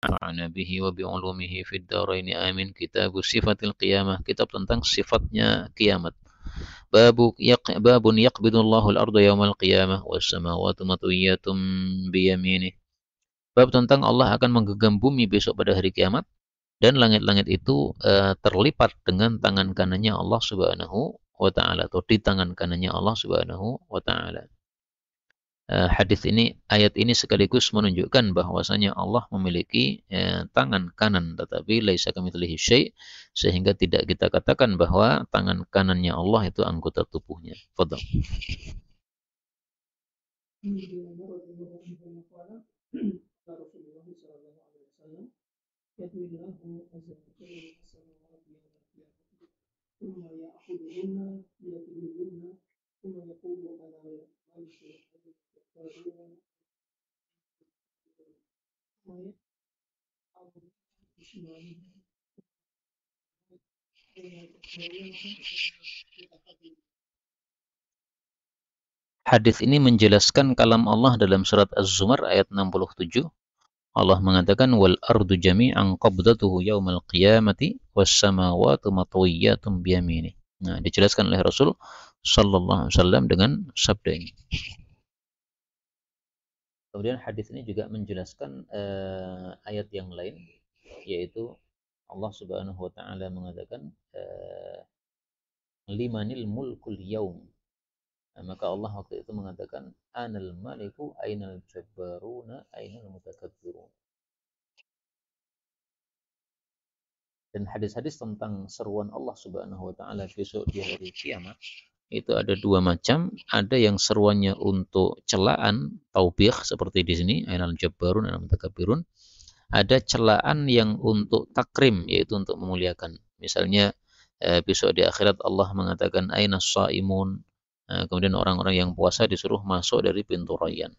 ونفعنا به وبعلومه في الدارين آمين. كتاب صفة القيامة, kitab tentang sifatnya kiamat. باب يقبض الله الأرض يوم القيامة والسماوات مطويات بيمينه. Bab tentang Allah akan menggenggam bumi besok pada hari kiamat, dan langit-langit itu terlipat dengan tangan kanannya Allah Subhanahu wa taala, atau di tangan kanannya Allah Subhanahu wa taala. Hadis ini, ayat ini sekaligus menunjukkan bahwasanya Allah memiliki tangan kanan, tetapi laisa kamitslihi syai', sehingga tidak kita katakan bahwa tangan kanannya Allah itu anggota tubuhnya. Fadhal. Hadis ini menjelaskan kalam Allah dalam surat Az-Zumar ayat 67. Allah mengatakan wal ardu jami'an qabdatuhu yaumal qiyamati was samawati matwiyatun biyamini. Nah, dijelaskan oleh Rasul sallallahu alaihi wasallam dengan sabda ini. Kemudian hadis ini juga menjelaskan ayat yang lain, yaitu Allah Subhanahu wa taala mengatakan limanil mulkul yaum. Maka Allah waktu itu mengatakan anal maliku ainal jabbaruna ainal mutakabbirun. Dan hadis-hadis tentang seruan Allah Subhanahu wa taala besok di hari kiamat itu ada dua macam. Ada yang seruannya untuk celaan, taubih seperti di sini ainal jabbarun ainal mutakabbirun. Ada celaan yang untuk takrim, yaitu untuk memuliakan. Misalnya besok di akhirat Allah mengatakan ainas shaimun. Kemudian orang-orang yang puasa disuruh masuk dari pintu rayyan.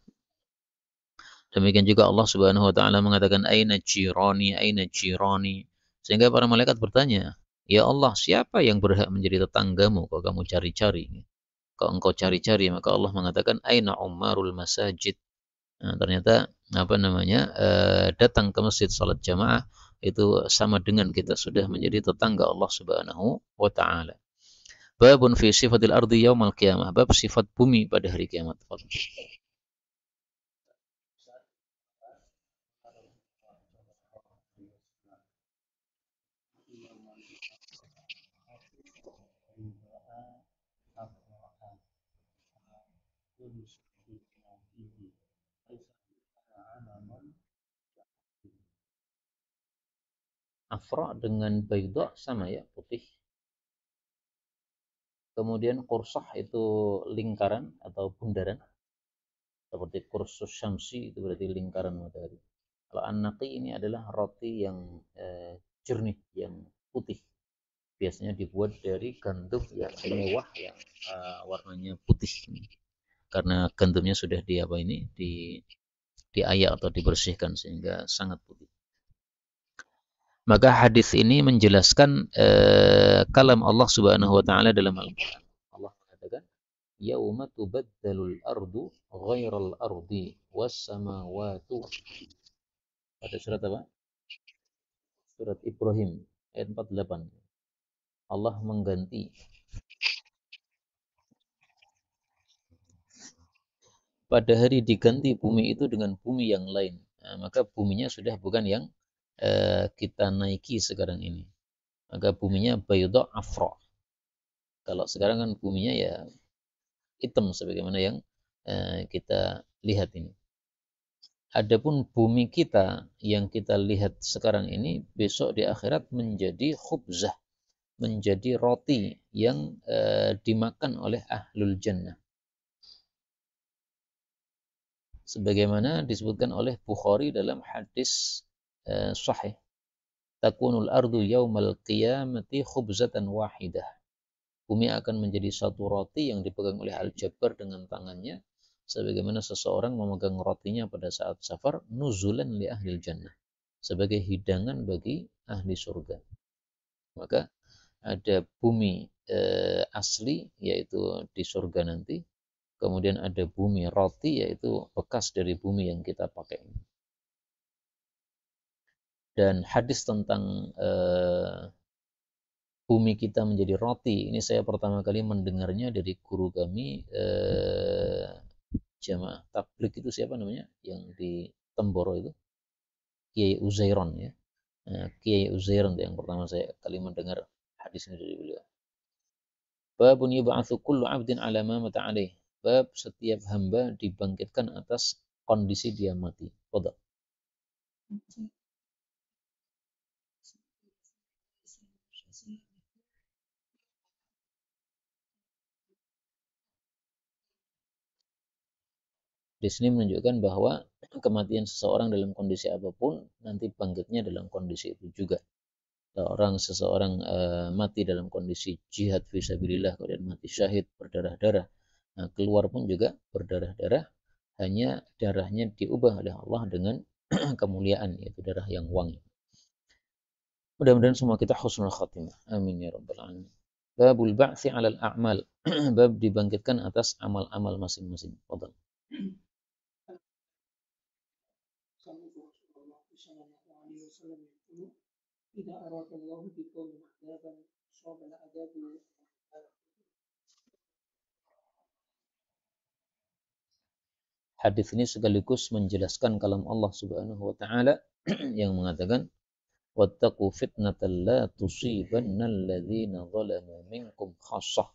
Demikian juga Allah Subhanahu wa taala mengatakan aina jirani aina jirani. Sehingga para malaikat bertanya, "Ya Allah, siapa yang berhak menjadi tetanggamu kalau kamu cari-cari?" Kalau engkau cari-cari, maka Allah mengatakan aina ummarul masajid. Nah, ternyata datang ke masjid salat jamaah itu sama dengan kita sudah menjadi tetangga Allah Subhanahu wa taala. Babun fi sifatil ardi yaumal qiyamah. Bab sifat bumi pada hari kiamat. Afra dengan bayda sama ya, putih. Kemudian kursah itu lingkaran atau bundaran. Seperti kursus syamsi itu berarti lingkaran matahari. Kalau an-naqi ini adalah roti yang jernih, yang putih. Biasanya dibuat dari gandum yang mewah, yang warnanya putih. Karena gandumnya sudah diayak atau dibersihkan sehingga sangat putih. Maka hadis ini menjelaskan kalam Allah Subhanahu wa taala dalam Al-Qur'an. Allah mengatakan, "Yauma tubaddalul ardu ghairal ardi was samawati." Pada surat apa? Surat Ibrahim ayat 48. Allah mengganti pada hari diganti bumi itu dengan bumi yang lain. Nah, maka buminya sudah bukan yang kita naiki sekarang ini. Maka buminya bayda afra. Kalau sekarang kan buminya ya hitam sebagaimana yang kita lihat ini. Adapun bumi kita yang kita lihat sekarang ini besok di akhirat menjadi khubzah, menjadi roti yang dimakan oleh ahlul jannah. Sebagaimana disebutkan oleh Bukhari dalam hadis sahih, takunul ardu yaumal qiyamati khubzatan wahidah. Bumi akan menjadi satu roti yang dipegang oleh Al-Jabbar dengan tangannya, sebagaimana seseorang memegang rotinya pada saat safar, nuzulan li ahlil jannah, sebagai hidangan bagi ahli surga. Maka ada bumi asli, yaitu di surga nanti. Kemudian ada bumi roti, yaitu bekas dari bumi yang kita pakai. Dan hadis tentang bumi kita menjadi roti, ini saya pertama kali mendengarnya dari guru kami, jamaah tabligh itu siapa namanya, yang di Temboro itu, Kiai Uzairon ya. Kiai Uzairon yang pertama saya kali mendengar hadis ini dari beliau. Babun yub'atsu kullu 'abdin 'ala ma mata 'alaih. Bab setiap hamba dibangkitkan atas kondisi dia mati. Qadha. Di sini menunjukkan bahwa kematian seseorang dalam kondisi apapun nanti bangkitnya dalam kondisi itu juga. Seseorang mati dalam kondisi jihad fisabilillah, kemudian mati syahid berdarah-darah. Nah, keluar pun juga berdarah-darah, hanya darahnya diubah oleh Allah dengan kemuliaan, yaitu darah yang wangi. Mudah-mudahan semua kita husnul khatimah. Amin ya rabbal alamin. Babul ba'tsi 'alal a'mal. Bab dibangkitkan atas amal-amal masing-masing. Fadhal. Hadis ini sekaligus menjelaskan kalam Allah Subhanahu wa taala yang mengatakan wattaqu fitnatan la tusibannal ladzina zalamu minkum khassah.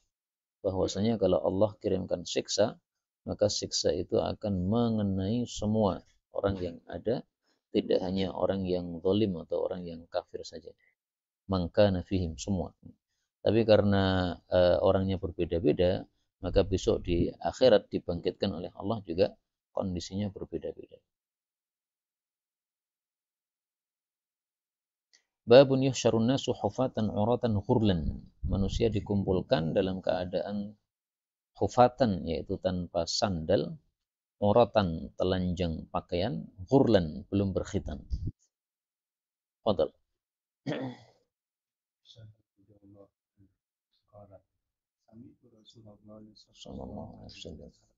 Bahwasanya kalau Allah kirimkan siksa, maka siksa itu akan mengenai semua orang yang ada, tidak hanya orang yang zalim atau orang yang kafir saja. Maka nafihim semua. Tapi karena orangnya berbeda-beda, maka besok di akhirat dibangkitkan oleh Allah juga kondisinya berbeda-beda. Babun yuhsyarun nasu hufatan uratan ghurlan. Manusia dikumpulkan dalam keadaan hufatan, yaitu tanpa sandal, uratan, telanjang pakaian, ghurlan, belum berkhitan. Fadal. Sallallahu alaihi wasallam.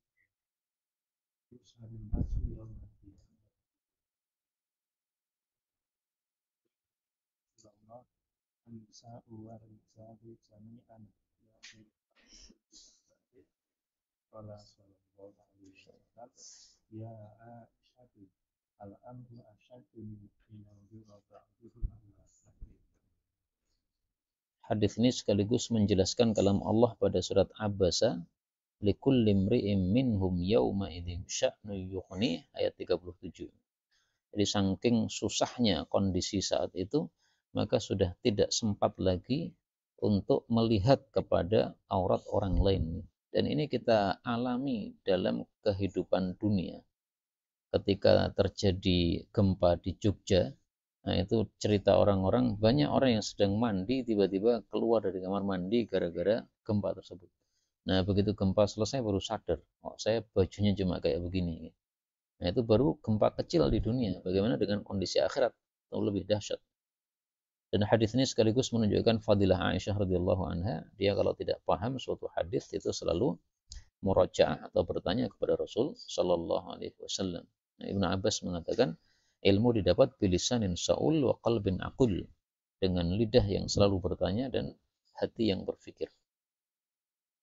Hadis ini sekaligus menjelaskan kalam Allah pada surat Abasa, likulli imri'in minhum yawma idzin sya'nu yughni, ayat 37. Jadi saking susahnya kondisi saat itu, maka sudah tidak sempat lagi untuk melihat kepada aurat orang lain. Dan ini kita alami dalam kehidupan dunia. Ketika terjadi gempa di Jogja, nah itu cerita orang-orang, banyak orang yang sedang mandi tiba-tiba keluar dari kamar mandi gara-gara gempa tersebut. Nah, begitu gempa selesai baru sadar, oh saya bajunya cuma kayak begini. Nah, itu baru gempa kecil di dunia. Bagaimana dengan kondisi akhirat? Atau lebih dahsyat. Dan hadis ini sekaligus menunjukkan fadilah Aisyah radhiyallahu anha. Dia kalau tidak paham suatu hadis itu selalu murajaah atau bertanya kepada Rasul sallallahu alaihi wasallam. Nah, Ibnu Abbas mengatakan ilmu didapat bilisanin saul wa qalbin aqul, dengan lidah yang selalu bertanya dan hati yang berfikir.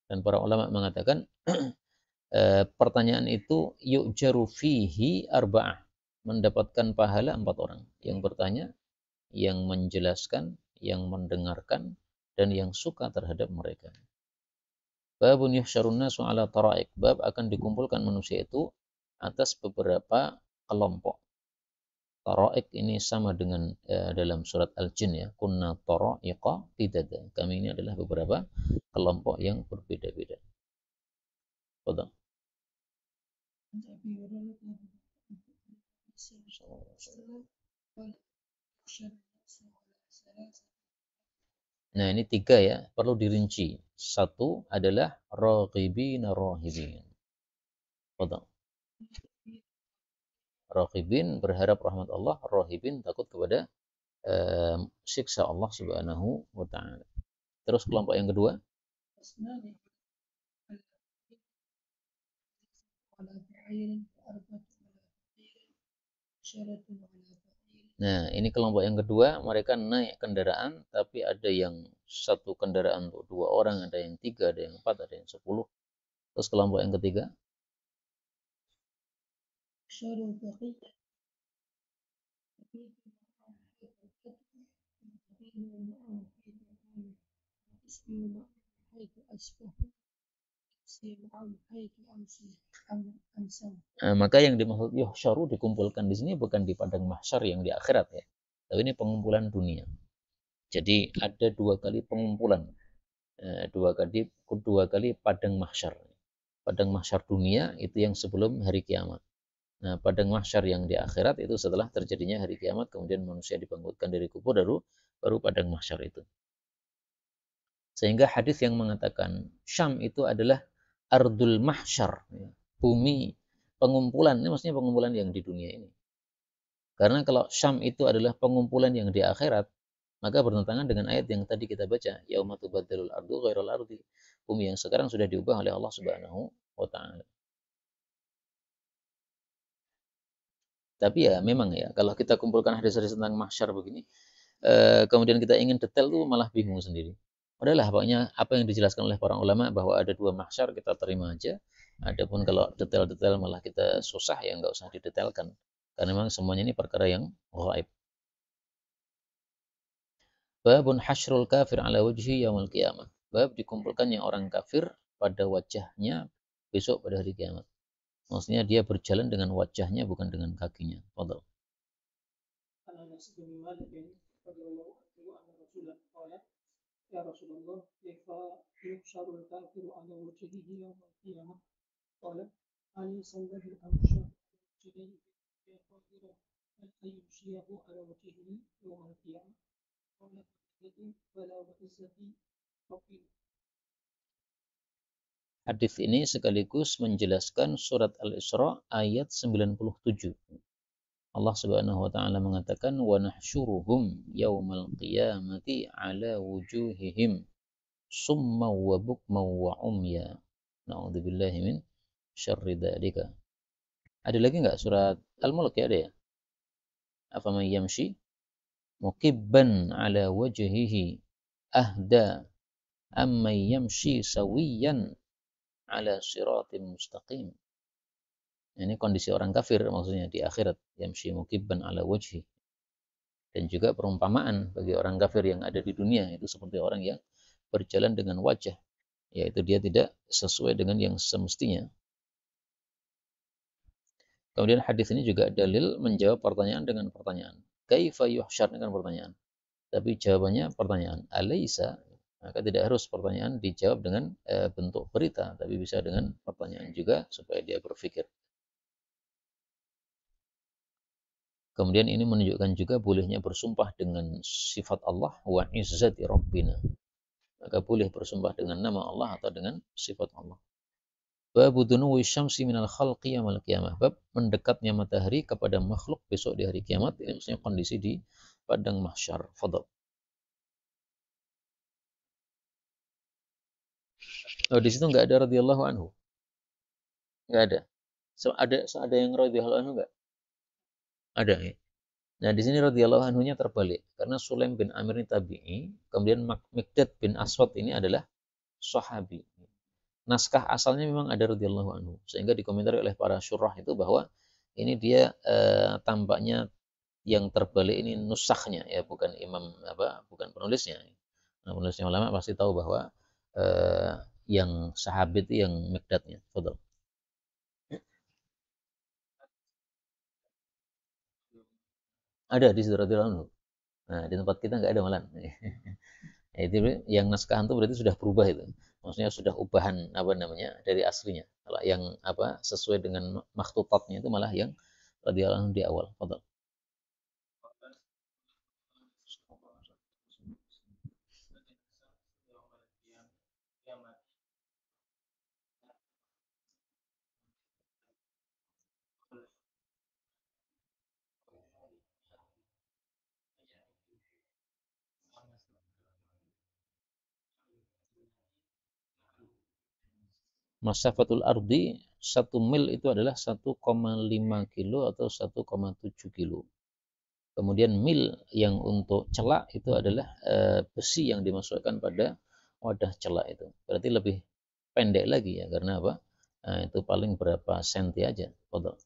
Dan para ulama mengatakan pertanyaan itu yu'jaru fihi arba'ah, mendapatkan pahala 4 orang, yang bertanya, yang menjelaskan, yang mendengarkan, dan yang suka terhadap mereka. Babun yuhsyarun nasu ala taraik. Bab akan dikumpulkan manusia itu atas beberapa kelompok. Taraik ini sama dengan dalam surat Al-Jin ya. Kunna taraiqa qidada. Kami ini adalah beberapa kelompok yang berbeda-beda. Qadha. Nah, ini 3 ya, perlu dirinci. 1 adalah raghibin rahibin. Qadha. Raghibin berharap rahmat Allah, rahibin takut kepada siksa Allah Subhanahu wa taala. Terus kelompok yang kedua, Nah, ini kelompok yang kedua, mereka naik kendaraan, tapi ada yang satu kendaraan untuk 2 orang, ada yang 3, ada yang 4, ada yang 10. Terus kelompok yang ketiga, maka yang dimaksud yuhsyaru dikumpulkan di sini bukan di padang mahsyar yang di akhirat ya. Tapi ini pengumpulan dunia. Jadi ada 2 kali pengumpulan. Dua kali padang mahsyar. Padang mahsyar dunia itu yang sebelum hari kiamat. Nah, padang mahsyar yang di akhirat itu setelah terjadinya hari kiamat, kemudian manusia dibangkitkan dari kubur, baru padang mahsyar itu. Sehingga hadis yang mengatakan Syam itu adalah ardul mahsyar, ya, bumi pengumpulan, ini maksudnya pengumpulan yang di dunia ini. Karena kalau Syam itu adalah pengumpulan yang di akhirat, maka bertentangan dengan ayat yang tadi kita baca, yauma tubaddalul ardu ghairal ardi. Bumi yang sekarang sudah diubah oleh Allah Subhanahu wa taala. Tapi ya memang ya, kalau kita kumpulkan hadis-hadis tentang mahsyar begini, kemudian kita ingin detail tuh malah bingung sendiri. Udahlah, pokoknya apa yang dijelaskan oleh para ulama bahwa ada 2 mahsyar kita terima aja. Adapun kalau detail-detail malah kita susah, ya nggak usah didetailkan. Karena memang semuanya ini perkara yang gaib. Babun hasyrul kafir ala wajhi yaumil qiyamah. Bab dikumpulkannya orang kafir pada wajahnya besok pada hari kiamat. Maksudnya dia berjalan dengan wajahnya bukan dengan kakinya. Fadal. يا رسول الله كيف يحشر الكافر على وجهه يوم القيامة؟ قال أليس الذي أمشى وجهه قادر أن يمشيه على وجهه يوم القيامة؟ قال فلا وعزتي ربي. Hadis ini sekaligus menjelaskan surat Al-Isra ayat 97. Allah Subhanahu wa taala mengatakan wa nahsyuruhum yaumal qiyamati ala wujuhihim summa wa bukma wa umya. Na'udzubillahi min syarri dzalika. Ada lagi enggak surat Al-Mulk ya, ada ya? Afaman yamshi mukibban ala wajhihi ahda amman yamshi sawiyan ala siratim mustaqim. Ini kondisi orang kafir maksudnya di akhirat, yamshi mukibban ala wajhi. Dan juga perumpamaan bagi orang kafir yang ada di dunia itu seperti orang yang berjalan dengan wajah, yaitu dia tidak sesuai dengan yang semestinya. Kemudian hadis ini juga dalil menjawab pertanyaan dengan pertanyaan. Kaifa yuhsyar, dengan pertanyaan. Tapi jawabannya pertanyaan. Alaysa, maka tidak harus pertanyaan dijawab dengan bentuk berita, tapi bisa dengan pertanyaan juga supaya dia berpikir. Kemudian ini menunjukkan juga bolehnya bersumpah dengan sifat Allah wa izzati rabbina. Maka boleh bersumpah dengan nama Allah atau dengan sifat Allah. Bab dunuwi syamsi minal khalqi yaumil qiyamah. Bab mendekatnya matahari kepada makhluk besok di hari kiamat. Ini maksudnya kondisi di padang mahsyar. Fadhal. Oh, di situ enggak ada radhiyallahu anhu. Enggak ada. Ada yang radhiyallahu anhu enggak? Ada ya. Nah, di sini radhiyallahu anhunya terbalik karena Sulaim bin Amir ini tabi'i, kemudian Miqdad bin Aswad ini adalah sahabi. Naskah asalnya memang ada radhiyallahu anhu, sehingga dikomentari oleh para syurah itu bahwa ini dia tampaknya yang terbalik ini nusaknya ya, bukan bukan penulisnya. Nah, penulisnya ulama pasti tahu bahwa yang sahabat itu yang Miqdadnya. Betul. Ada di situ radhiyallahu anhu. Nah, di tempat kita nggak ada malah. Ya, itu yang naskahan itu berarti sudah berubah itu. Maksudnya sudah ubahan dari aslinya. Kalau yang sesuai dengan makhtutatnya itu malah yang radhiyallahu anhu di awal. Fadal. Masafatul ardi 1 mil itu adalah 1,5 kilo atau 1,7 kilo. Kemudian mil yang untuk celak itu adalah besi yang dimasukkan pada wadah celak itu. Berarti lebih pendek lagi ya, karena apa? Itu paling berapa senti aja. Betul.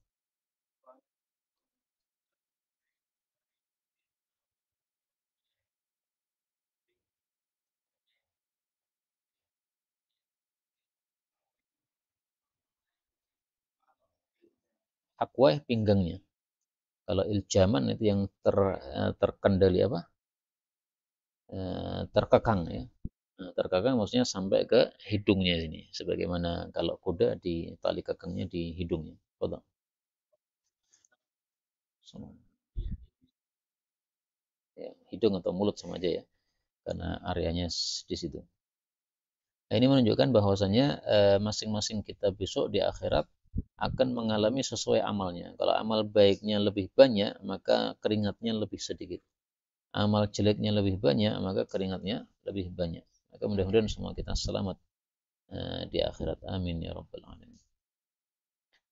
Hakwah pinggangnya. Kalau iljaman itu yang terkendali apa? Terkekang ya. Nah, terkekang maksudnya sampai ke hidungnya ini. Sebagaimana kalau kuda di tali kekangnya di hidungnya. Betul. Ya, hidung atau mulut sama aja ya. Karena areanya di situ. Nah, ini menunjukkan bahwasanya masing-masing kita besok di akhirat akan mengalami sesuai amalnya. Kalau amal baiknya lebih banyak, maka keringatnya lebih sedikit. Amal jeleknya lebih banyak, maka keringatnya lebih banyak. Maka mudah-mudahan semua kita selamat di akhirat. Amin ya rabbal alamin.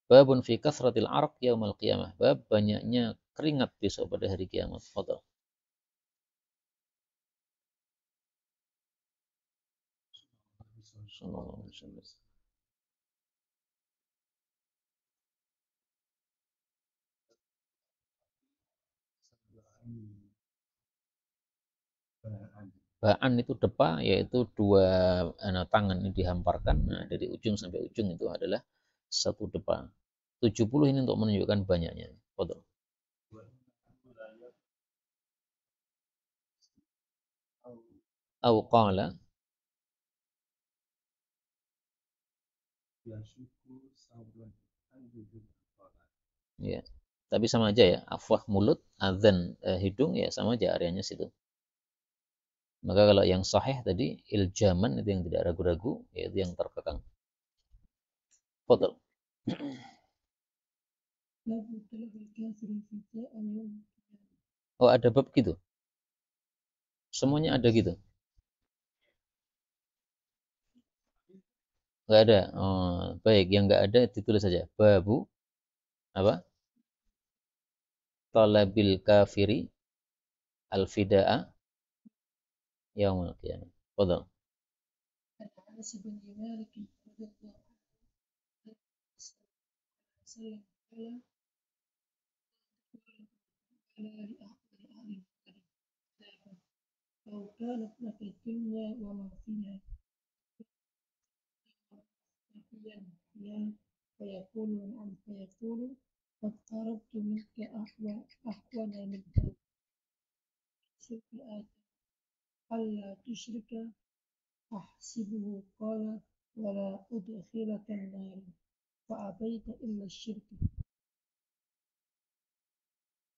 Babun fi kathratil arq yaumal qiyamah. Bab banyaknya keringat besok pada hari kiamat. Fadal. Sallallahu alaihi wasallam. Ba'an itu depa, yaitu dua tangan ini dihamparkan. Nah, dari ujung sampai ujung itu adalah satu depa. 70 ini untuk menunjukkan banyaknya. Fadal. Au qala. Ya. Tapi sama aja ya. Afwah mulut, adzan hidung ya sama aja areanya situ. Maka kalau yang sahih tadi iljaman itu yang tidak ragu-ragu, yaitu yang terkekang. Fadal. Oh, ada bab gitu. Semuanya ada gitu. Enggak ada. Oh, baik, yang enggak ada ditulis saja. Babu apa? Talabil kafiri al-fida'a yaumul qiyamah. Fadal.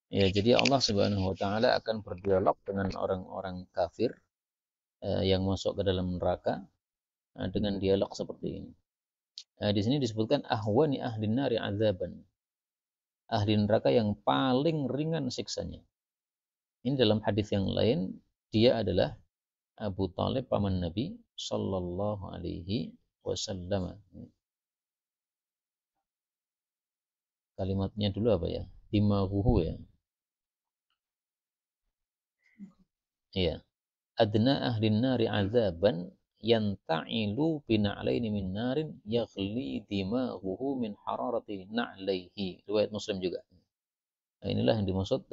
Ya, jadi Allah Subhanahu wa taala akan berdialog dengan orang-orang kafir yang masuk ke dalam neraka dengan dialog seperti ini. Di sini disebutkan ahwani ahli nari azaban. Ahli neraka yang paling ringan siksanya. Ini dalam hadis yang lain, dia adalah Abu Talib paman Nabi sallallahu alaihi wasallam. Kalimatnya dulu apa ya? Dimahuhu ya. Iya. Adna ahlin nari azaban yanta'ilu bina'laini min narin yaghli dimahuhu min hararati na'laihi. Riwayat Muslim juga. Nah, inilah yang dimaksud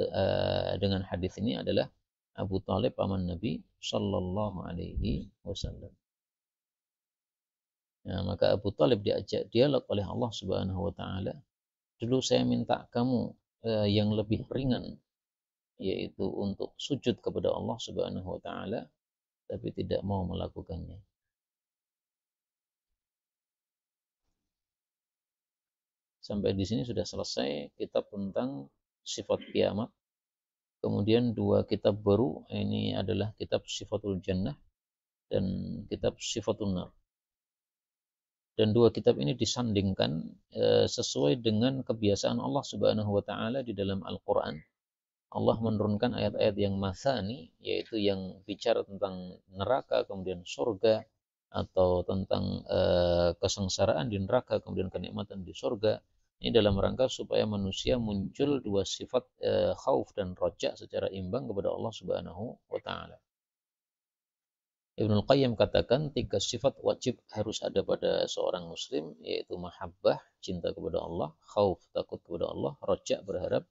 dengan hadis ini adalah Abu Talib paman Nabi sallallahu alaihi wasallam. Nah, maka Abu Talib diajak dialog oleh Allah Subhanahu wa taala. Dulu saya minta kamu yang lebih ringan, yaitu untuk sujud kepada Allah Subhanahu wa taala, tapi tidak mau melakukannya. Sampai di sini sudah selesai kitab tentang sifat kiamat. Kemudian dua kitab baru, ini adalah kitab Sifatul Jannah dan kitab Sifatul Nar. Dan dua kitab ini disandingkan sesuai dengan kebiasaan Allah Subhanahu wa taala di dalam Al-Qur'an. Allah menurunkan ayat-ayat yang masani, yaitu yang bicara tentang neraka, kemudian surga, atau tentang kesengsaraan di neraka, kemudian kenikmatan di surga, Ini dalam rangka supaya manusia muncul dua sifat khauf dan roja secara imbang kepada Allah Subhanahu wa taala. Ibnu Qayyim katakan tiga sifat wajib harus ada pada seorang muslim, yaitu mahabbah, cinta kepada Allah, khauf, takut kepada Allah, roja, berharap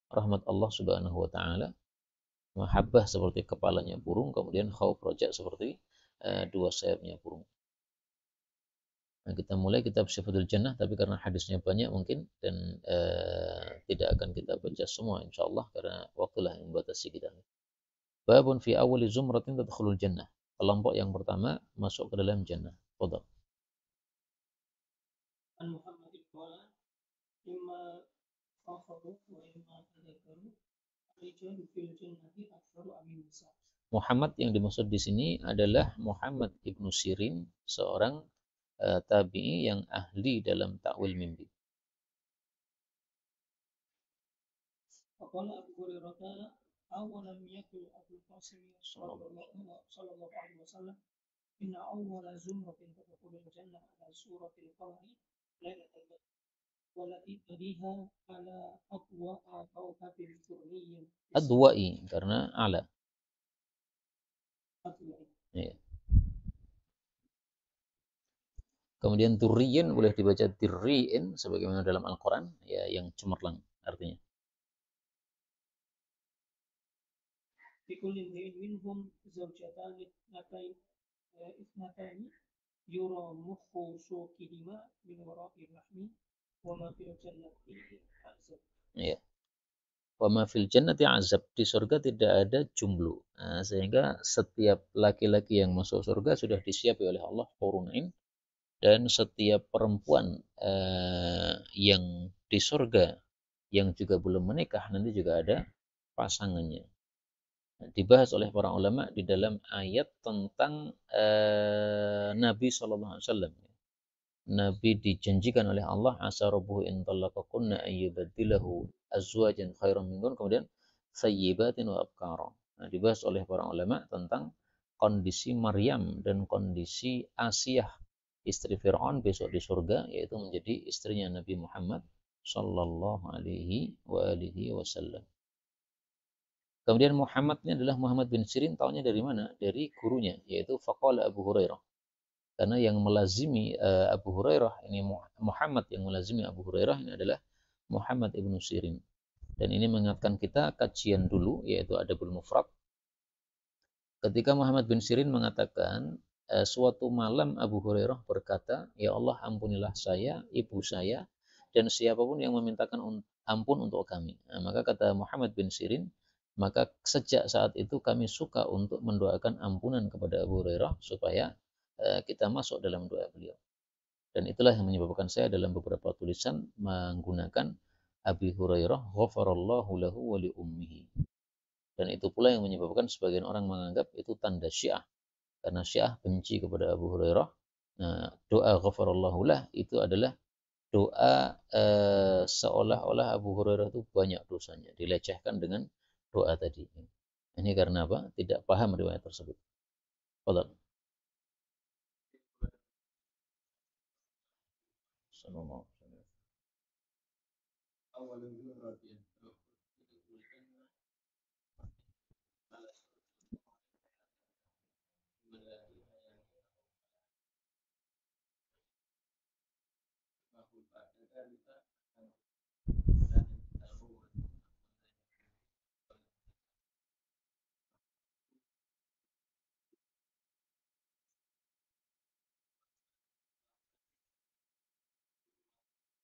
rahmat Allah Subhanahu wa taala. Mahabbah seperti kepalanya burung, kemudian khauf, roja seperti dua sayapnya burung. Nah, kita mulai kitab Syifatul Jannah, tapi karena hadisnya banyak mungkin dan tidak akan kita baca semua insyaallah karena waktulah yang membatasi kita. Babun fi awali zumratin tadkhulul jannah. Kelompok yang pertama masuk ke dalam jannah. Fadhal. An Muhammad qala imma fakhru wa imma tadhakkaru rijalu fil jannati aktsaru amin nisa. Muhammad yang dimaksud di sini adalah Muhammad ibnu Sirin, seorang tabi'i yang ahli dalam ta'wil mimpi. Faqala Abu Hurairah awalam yakul Abu Qasim sallallahu alaihi wasallam inna awwala zumratin tadkhulul jannah ala suratil qamari lailatul badr walati tadiha ala adwa'a kawkabil durriyyin adwa'i karena ala adwa'i ya. Kemudian durriyin boleh dibaca dirriin sebagaimana dalam Al-Qur'an ya, yang cemerlang artinya. Bikullin minhum zawjatan ithnatani yura mukhu suqihima min wara'i rahmi wa ma fil jannati azab. Ya. Wa ma fil jannati azab, di surga tidak ada jomblo. Nah, sehingga setiap laki-laki yang masuk surga sudah disiapi oleh Allah hurun 'ain, dan setiap perempuan yang di surga yang juga belum menikah nanti juga ada pasangannya. Dibahas oleh para ulama di dalam ayat tentang Nabi SAW. Nabi dijanjikan oleh Allah asa rabbuhu in talaqakunna ayyubaddilahu azwajan khairan minkun, kemudian sayyibatin wa abkara. Nah, dibahas oleh para ulama tentang kondisi Maryam dan kondisi Asiyah istri Fir'aun besok di surga, yaitu menjadi istrinya Nabi Muhammad sallallahu alaihi wasallam. Kemudian Muhammad ini adalah Muhammad bin Sirin, tahunya dari mana? Dari gurunya, yaitu faqala Abu Hurairah. Karena yang melazimi Abu Hurairah, ini Muhammad yang melazimi Abu Hurairah ini adalah Muhammad ibnu Sirin. Dan ini mengingatkan kita kajian dulu, yaitu Adabul Mufrad. Ketika Muhammad bin Sirin mengatakan, suatu malam Abu Hurairah berkata, ya Allah ampunilah saya, ibu saya, dan siapapun yang memintakan ampun untuk kami. Nah, maka kata Muhammad bin Sirin, maka sejak saat itu kami suka untuk mendoakan ampunan kepada Abu Hurairah supaya kita masuk dalam doa beliau. Dan itulah yang menyebabkan saya dalam beberapa tulisan menggunakan Abi Hurairah ghafarallahu lahu wa li ummihi. Dan itu pula yang menyebabkan sebagian orang menganggap itu tanda Syiah. Karena Syiah benci kepada Abu Hurairah. Nah, doa ghafarallahu lah itu adalah doa seolah-olah Abu Hurairah itu banyak dosanya, dilecehkan dengan doa tadi. Ini karena apa? Tidak paham riwayat tersebut. Fadhal. Sallallahu alaihi wasallam.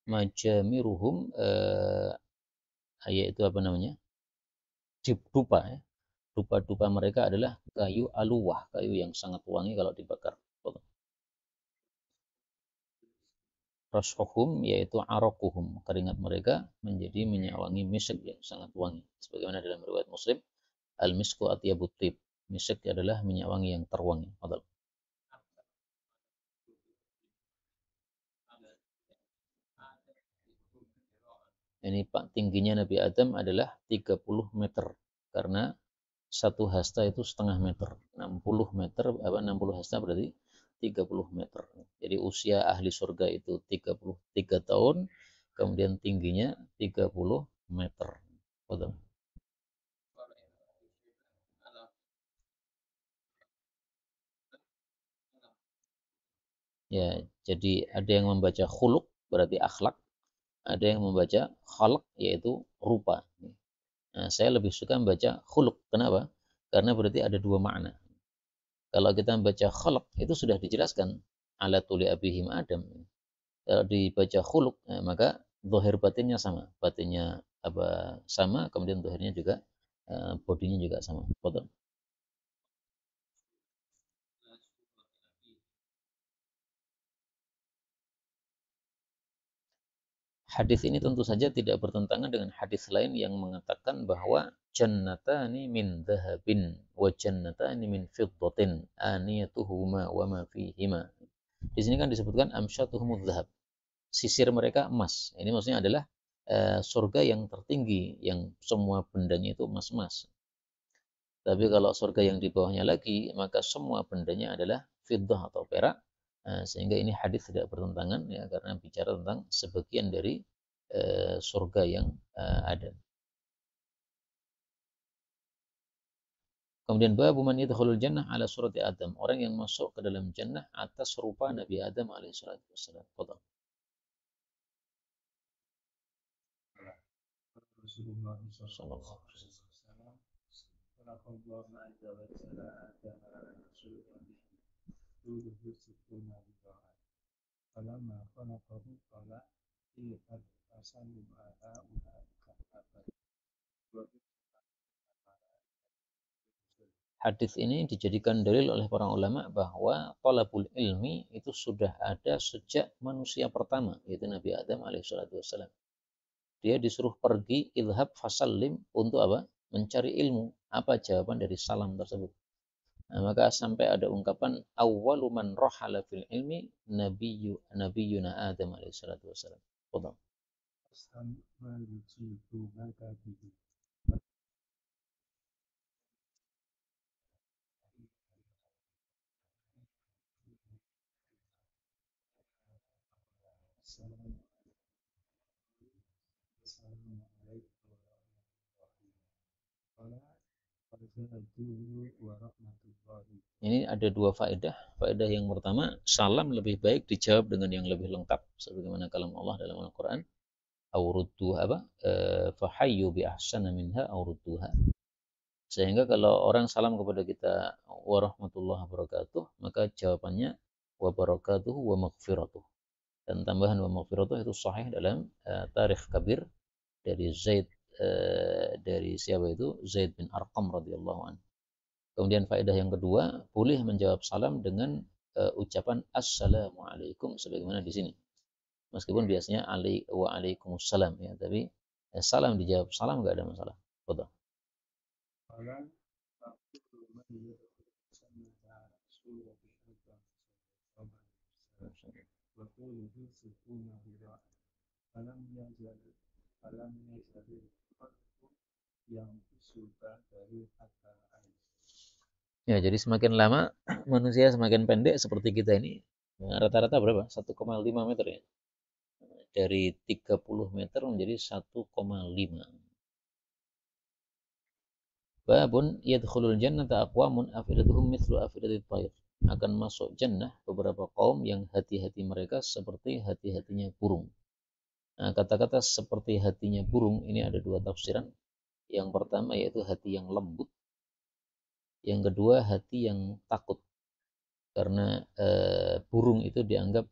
Majamiruhum yaitu apa namanya? Dupa ya. Dupa-dupa mereka adalah kayu aluwah, kayu yang sangat wangi kalau dibakar. Rashuhum yaitu arakuhum, keringat mereka menjadi minyak wangi misik yang sangat wangi. Sebagaimana dalam riwayat Muslim, al-misku atyabut tib. Misik adalah minyak wangi yang terwangi. Fadhal. Ini Pak, tingginya Nabi Adam adalah 30 meter. Karena satu hasta itu setengah meter. 60 meter, 60 hasta berarti 30 meter. Jadi usia ahli surga itu 33 tahun, kemudian tingginya 30 meter. Betul. Ya, jadi ada yang membaca khuluk berarti akhlak, ada yang membaca khalq yaitu rupa. Nah, saya lebih suka membaca khuluk. Kenapa? Karena berarti ada dua makna. Kalau kita membaca khalq itu sudah dijelaskan ala tuli abihim Adam. Kalau dibaca khuluk, maka zahir batinnya sama. Batinnya apa sama, kemudian zahirnya juga bodinya juga sama. Betul. Hadis ini tentu saja tidak bertentangan dengan hadis lain yang mengatakan bahwa jannatani min dhahabin wa jannatani min fiddatin aniyatuhuma wa ma fihima. Di sini kan disebutkan amsyatuhumudz dhahab. Sisir mereka emas. Ini maksudnya adalah surga yang tertinggi yang semua bendanya itu emas-emas. Tapi kalau surga yang di bawahnya lagi, maka semua bendanya adalah fiddah atau perak. Sehingga ini hadis tidak bertentangan ya karena bicara tentang sebagian dari surga yang ada. Kemudian babu man yadkhulul jannah ala surati Adam. Orang yang masuk ke dalam jannah atas rupa Nabi Adam alaihi salatu wassalam. Fadhal. Rasulullah sallallahu alaihi wasallam Allah azza wa jalla ada Rasulullah dulu sukuna bidah. Falamma khalaqahu qala qad asallu ala uha. Hadis ini dijadikan dalil oleh para ulama bahwa thalabul ilmi itu sudah ada sejak manusia pertama, yaitu Nabi Adam alaihissalatu wassalam. Dia disuruh pergi idhab fasallim untuk apa? Mencari ilmu. Apa jawaban dari salam tersebut? Nah, maka sampai ada ungkapan awwalu man rahala fil ilmi nabiyyuna Adam alaihissalatu wassalam. Betul. Ini ada dua faedah. Faedah yang pertama, salam lebih baik dijawab dengan yang lebih lengkap sebagaimana kalam Allah dalam Al-Qur'an. Aurudduha apa? Fahayyu bi ahsana minha aurudduha. Sehingga kalau orang salam kepada kita warahmatullahi wabarakatuh, maka jawabannya wa barakatuhu wa maghfiratuh. Dan tambahan wa maghfiratuh itu sahih dalam tarikh kabir dari Zaid dari siapa itu? Zaid bin Arqam radhiyallahu anhu. Kemudian faedah yang kedua, boleh menjawab salam dengan ucapan assalamualaikum sebagaimana di sini. Meskipun biasanya waalaikumsalam ya, tapi salam dijawab salam enggak ada masalah. Betul. Ya, jadi semakin lama manusia semakin pendek seperti kita ini. Rata-rata berapa? 1,5 meter ya. Dari 30 meter menjadi 1,5. Babun yadkhulul jannata aqwamun afidatuhum mithlu afidatit tayr. Akan masuk jannah beberapa kaum yang hati-hati mereka seperti hati-hatinya burung. Nah, kata-kata seperti hatinya burung ini ada dua tafsiran. Yang pertama yaitu hati yang lembut. Yang kedua hati yang takut. Karena burung itu dianggap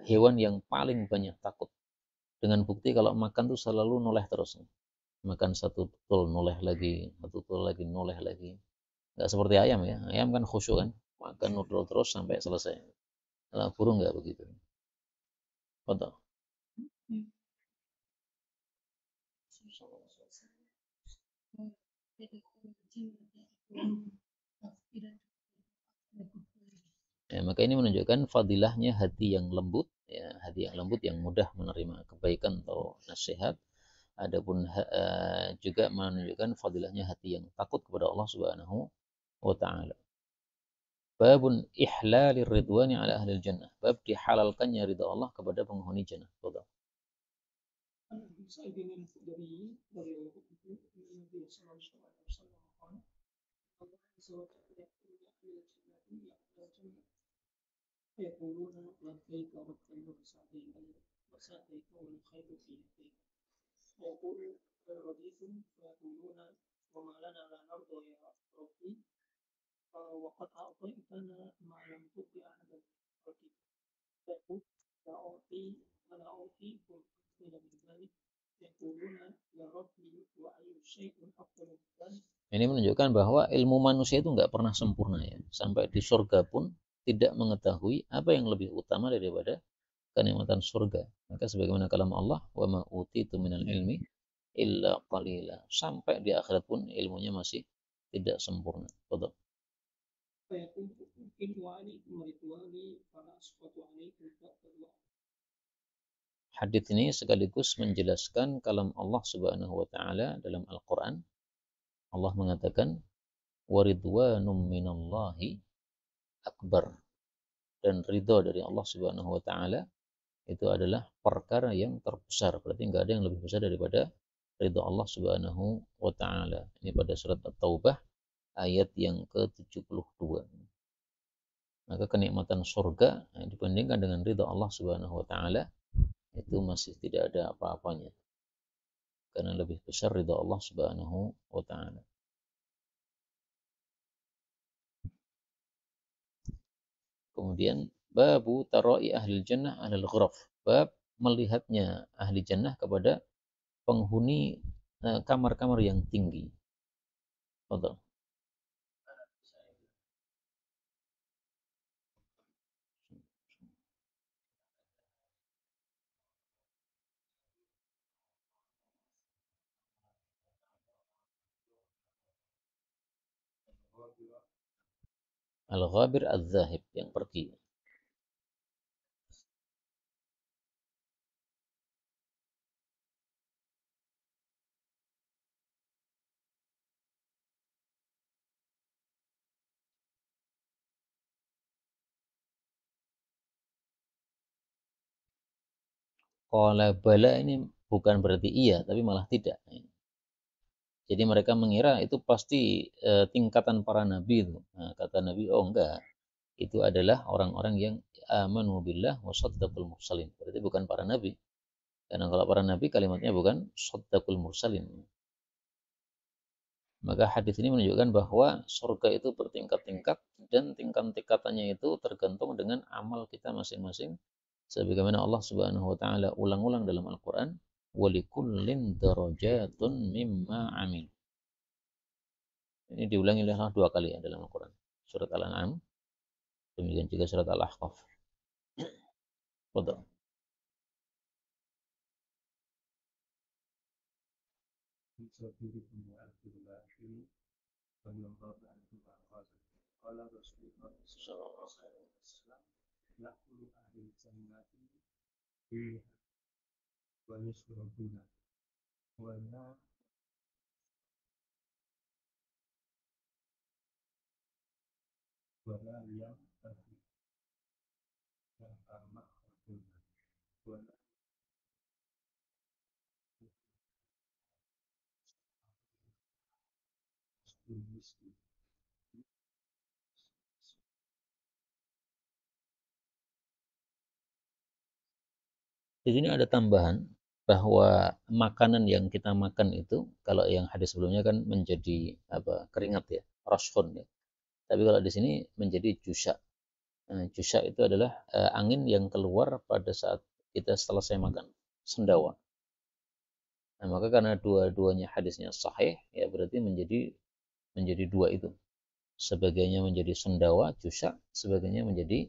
hewan yang paling banyak takut. Dengan bukti kalau makan tuh selalu noleh terus. Makan satu tutul noleh lagi, satu tutul lagi noleh lagi. Nggak seperti ayam ya. Ayam kan khusyuk kan. Makan nodol terus sampai selesai. Kalau burung nggak begitu. Betul. Ya, maka ini menunjukkan fadilahnya hati yang lembut, ya, hati yang lembut yang mudah menerima kebaikan atau nasihat. Adapun juga menunjukkan fadilahnya hati yang takut kepada Allah Subhanahu wa taala. Babun ihlalir ridwani ala ahli jannah. Bab dihalalkannya ridha Allah kepada penghuni jannah. Betul. سعيد الخدري رضي الله عنه أن النبي صلى الله عليه وسلم قال الله عز وجل يقول لأهل الجنة يا أهل الجنة فيقولون لبيك ربنا وسعديك والخير في يديك فيقول رضيتم فيقولون وما لنا لا نرضى يا ربي وقد أعطيتنا ما لم تؤت أحدا ربي فيقول لا أعطيكم أفضل من ذلك يقولون يا ربي وأي شيء أفضل من ذلك. Ini menunjukkan bahwa ilmu manusia itu nggak pernah sempurna ya. Sampai di surga pun tidak mengetahui apa yang lebih utama daripada kenikmatan surga. Maka sebagaimana kalam Allah, wa ma utitu minal ilmi illa qalila. Sampai di akhirat pun ilmunya masih tidak sempurna. Betul. Hadits ini sekaligus menjelaskan kalam Allah Subhanahu wa taala dalam Al-Qur'an. Allah mengatakan waridwanum minallahi akbar, dan ridho dari Allah Subhanahu wa taala itu adalah perkara yang terbesar. Berarti enggak ada yang lebih besar daripada ridho Allah Subhanahu wa taala. Ini pada surat At-Taubah ayat yang ke-72. Maka kenikmatan surga dibandingkan dengan ridho Allah Subhanahu wa taala itu masih tidak ada apa-apanya. Karena lebih besar ridho Allah Subhanahu wa taala. Kemudian babu tarai ahli jannah alal ghuraf. Bab melihatnya ahli jannah kepada penghuni kamar-kamar yang tinggi. Betul. Al-ghabir az-zahib, yang pergi. Qala bala ini bukan berarti iya, tapi malah tidak. Jadi mereka mengira itu pasti tingkatan para nabi itu. Nah, kata Nabi, oh enggak. Itu adalah orang-orang yang amanu billah wa saddaqul mursalin. Berarti bukan para nabi. Karena kalau para nabi kalimatnya bukan saddaqul mursalin. Maka hadis ini menunjukkan bahwa surga itu bertingkat-tingkat dan tingkat-tingkatannya itu tergantung dengan amal kita masing-masing. Sebagaimana Allah Subhanahu wa taala ulang-ulang dalam Al-Qur'an, walikullin darajatun mimma amil. Ini diulangi dua kali ya dalam Al-Qur'an. Surat Al-An'am, demikian juga surat Al-Ahqaf. Betul. قال رسول الله صلى الله عليه وسلم يأكل أهل الجنة فيها ويشربون ولا ينتهي لها مخرج ولا المسلم. Di sini ada tambahan bahwa makanan yang kita makan itu, kalau yang hadis sebelumnya kan menjadi keringat ya, rashfun ya. Tapi kalau di sini menjadi jusya. Nah, jusya itu adalah angin yang keluar pada saat kita selesai makan, sendawa. Nah, maka karena dua-duanya hadisnya sahih, ya berarti menjadi dua itu. Sebagainya menjadi sendawa, jusya, sebagainya menjadi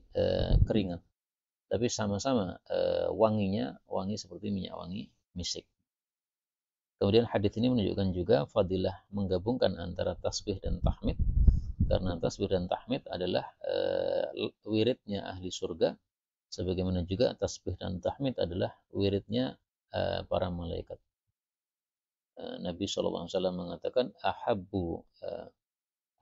keringat. Tapi sama-sama wanginya wangi seperti minyak wangi misik. Kemudian hadis ini menunjukkan juga fadilah menggabungkan antara tasbih dan tahmid, karena tasbih dan tahmid adalah wiridnya ahli surga, sebagaimana juga tasbih dan tahmid adalah wiridnya para malaikat. Nabi SAW mengatakan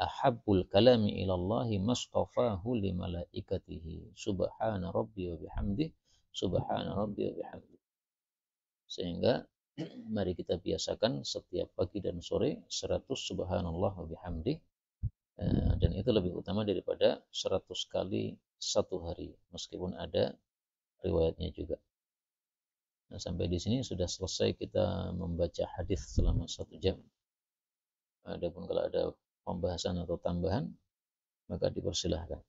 ahabbul kalami ilallahi mastafahu li malaikatihi subhana rabbi wa bihamdi subhana rabbi wa bihamdi. Sehingga mari kita biasakan setiap pagi dan sore 100 subhanallah wa bihamdih, dan itu lebih utama daripada 100 kali satu hari, meskipun ada riwayatnya juga. Nah, sampai di sini sudah selesai kita membaca hadis selama 1 jam. Adapun kalau ada pembahasan atau tambahan, maka dipersilahkan.